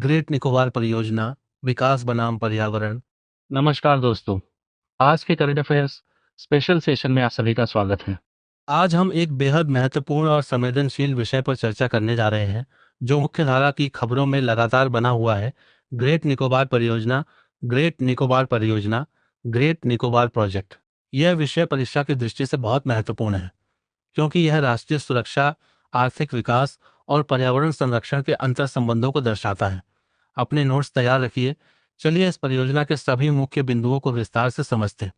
Great Nicobar परियोजना, विकास बनाम पर्यावरण। नमस्कार दोस्तों। आज के करंट अफेयर्स स्पेशल सेशन में आप सभी का स्वागत है। आज हम एक बेहद महत्वपूर्ण और संवेदनशील विषय पर चर्चा करने जा रहे हैं, जो मुख्यधारा की खबरों में लगातार बना हुआ है। ग्रेट निकोबार परियोजना, ग्रेट निकोबार परियोजना, ग्रेट निकोबार प्रोजेक्ट। यह विषय परीक्षा की दृष्टि से बहुत महत्वपूर्ण है, क्योंकि यह राष्ट्रीय सुरक्षा, आर्थिक विकास और पर्यावरण संरक्षण के अंतर संबंधों को दर्शाता है। अपने नोट्स तैयार रखिए। चलिए इस परियोजना के सभी मुख्य बिंदुओं को विस्तार से समझते हैं।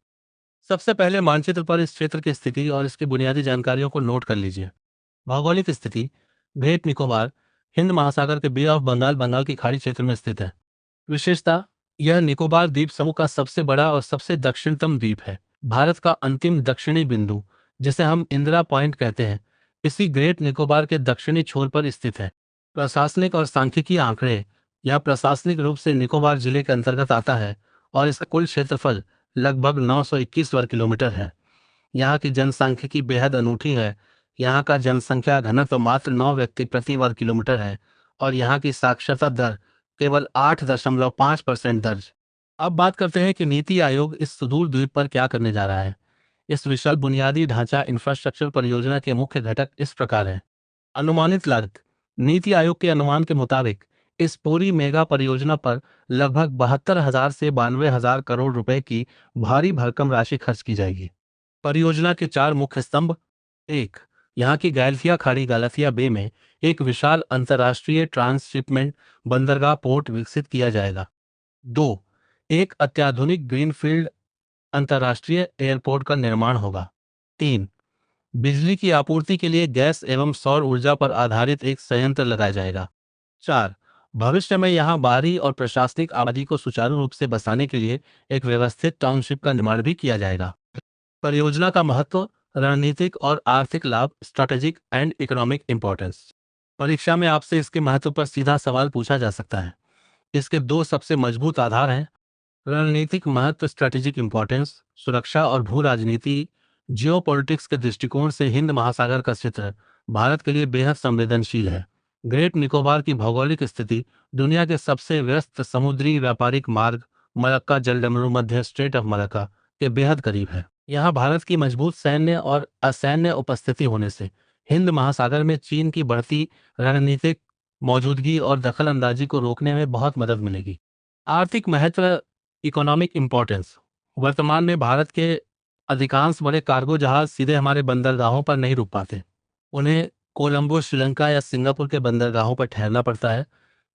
सबसे पहले मानचित्र पर इस क्षेत्र की स्थिति और इसकी बुनियादी जानकारियों को नोट कर लीजिए। भौगोलिक स्थिति। ग्रेट निकोबार हिंद महासागर के बे ऑफ बंगाल बंगाल की खाड़ी क्षेत्र में स्थित है। विशेषता, यह निकोबार द्वीप समूह का सबसे बड़ा और सबसे दक्षिणतम द्वीप है। भारत का अंतिम दक्षिणी बिंदु, जिसे हम इंदिरा पॉइंट कहते हैं, इसी ग्रेट निकोबार के दक्षिणी छोर पर स्थित है। प्रशासनिक और सांख्यिकीय आंकड़े। यह प्रशासनिक रूप से निकोबार जिले के अंतर्गत आता है और इसका कुल क्षेत्रफल लगभग 921 वर्ग किलोमीटर है। यहाँ की जनसांख्यिकी बेहद अनूठी है। यहाँ का जनसंख्या घनत्व मात्र 9 व्यक्ति प्रति वर्ग किलोमीटर है और यहाँ की साक्षरता दर केवल 8.5% दर्ज। अब बात करते हैं कि नीति आयोग इस सुदूर द्वीप पर क्या करने जा रहा है। इस विशाल बुनियादी ढांचा इंफ्रास्ट्रक्चर परियोजना के मुख्य घटक इस प्रकार हैं। अनुमानित लागत। नीति आयोग के अनुमान के मुताबिक इस पूरी मेगा परियोजना पर लगभग 72,000 से 92,000 करोड़ रुपए की भारी भरकम राशि खर्च की जाएगी। परियोजना के 4 मुख्य स्तंभ। 1, यहाँ की गैल्थिया खाड़ी गैल्थिया बे में एक विशाल अंतर्राष्ट्रीय ट्रांसशिपमेंट बंदरगाह पोर्ट विकसित किया जाएगा। 2, एक अत्याधुनिक ग्रीनफील्ड अंतर्राष्ट्रीय एयरपोर्ट का निर्माण होगा। 3, बिजली की आपूर्ति के लिए गैस एवं सौर ऊर्जा पर आधारित एक संयंत्र लगाया जाएगा। 4, भविष्य में यहाँ बाहरी और प्रशासनिक आबादी को सुचारू रूप से बसाने के लिए एक व्यवस्थित टाउनशिप का निर्माण भी किया जाएगा। परियोजना का महत्व, रणनीतिक और आर्थिक लाभ, स्ट्रैटेजिक एंड इकोनॉमिक इंपॉर्टेंस। परीक्षा में आपसे इसके महत्व पर सीधा सवाल पूछा जा सकता है। इसके 2 सबसे मजबूत आधार हैं। रणनीतिक महत्व, स्ट्रैटेजिक इंपॉर्टेंस। सुरक्षा और भू राजनीति। जियोपॉलिटिक्स के दृष्टिकोण से हिंद महासागर का क्षेत्र भारत के लिए बेहद संवेदनशील है। ग्रेट निकोबार की भौगोलिक स्थिति दुनिया के सबसे व्यस्त समुद्री व्यापारिक मार्ग मलक्का जलडमरू मध्य स्ट्रेट ऑफ मलक्का के बेहद करीब है। यहाँ भारत की मजबूत सैन्य और असैन्य उपस्थिति होने से हिंद महासागर में चीन की बढ़ती रणनीतिक मौजूदगी और दखल अंदाजी को रोकने में बहुत मदद मिलेगी। आर्थिक महत्व, इकोनॉमिक इंपॉर्टेंस। वर्तमान में भारत के अधिकांश बड़े कार्गो जहाज सीधे हमारे बंदरगाहों पर नहीं रुक पाते। उन्हें कोलंबो, श्रीलंका या सिंगापुर के बंदरगाहों पर ठहरना पड़ता है,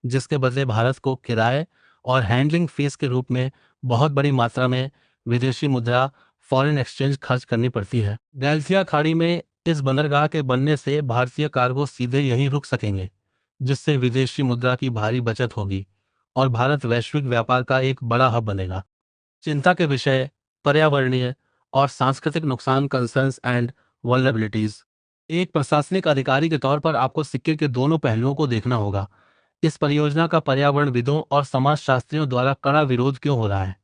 जिसके बदले भारत को किराए और हैंडलिंग फीस के रूप में बहुत बड़ी मात्रा में विदेशी मुद्रा, फॉरेन एक्सचेंज खर्च करनी पड़ती है। गैल्थिया खाड़ी में इस बंदरगाह के बनने से भारतीय कार्गो सीधे यहीं रुक सकेंगे, जिससे विदेशी मुद्रा की भारी बचत होगी और भारत वैश्विक व्यापार का एक बड़ा हब बनेगा। चिंता के विषय, पर्यावरणीय और सांस्कृतिक नुकसान, कंसर्न्स एंड वल्नरेबिलिटीज। एक प्रशासनिक अधिकारी के तौर पर आपको सिक्के के दोनों पहलुओं को देखना होगा। इस परियोजना का पर्यावरणविदों और समाजशास्त्रियों द्वारा कड़ा विरोध क्यों हो रहा है?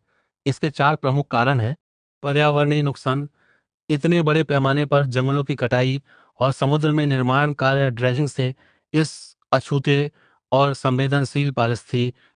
इसके 4 प्रमुख कारण हैं। पर्यावरणीय नुकसान। इतने बड़े पैमाने पर जंगलों की कटाई और समुद्र में निर्माण कार्य ड्रेजिंग से इस अछूते और संवेदनशील पारिस्थितिकी